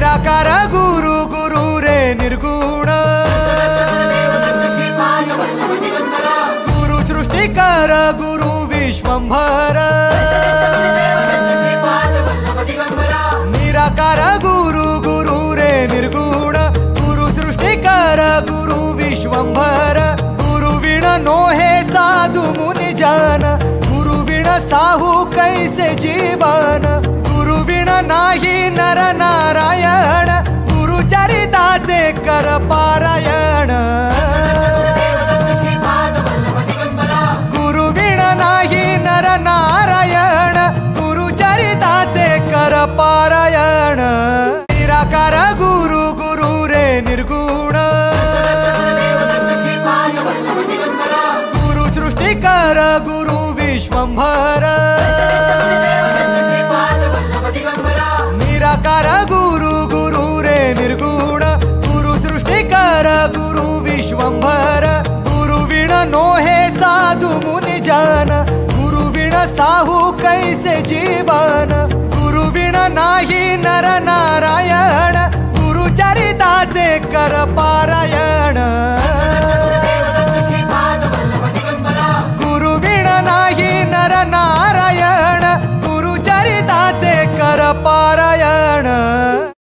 निराकार गुरु गुरु रे निर्गुण गुरु सृष्टिकर गुरु विश्वंभर निराकार गुरु गुरु रे निर्गुण गुरु सृष्टिकर गुरु विश्वंभर गुरु विण नोहे साधु मुनि जन गुरु विण साहू कैसे जीवन गुरु विण नाही नर नारायण गुरु चरिताचे कर पारायण गुरु विण नाही नर नारायण गुरु चरिताचे कर पारायण निराकार गुरु गुरु रे निर्गुण गुरु सृष्टिकर गुरु विश्वंभर निराकार गुरु गुरु रे निर्गुण गुरु सृष्टिकर गुरु विश्वंभर गुरु विण नोहे साधु मुनि जन गुरु विण साहू कैसे जीवन गुरु विण नाही नर नारायण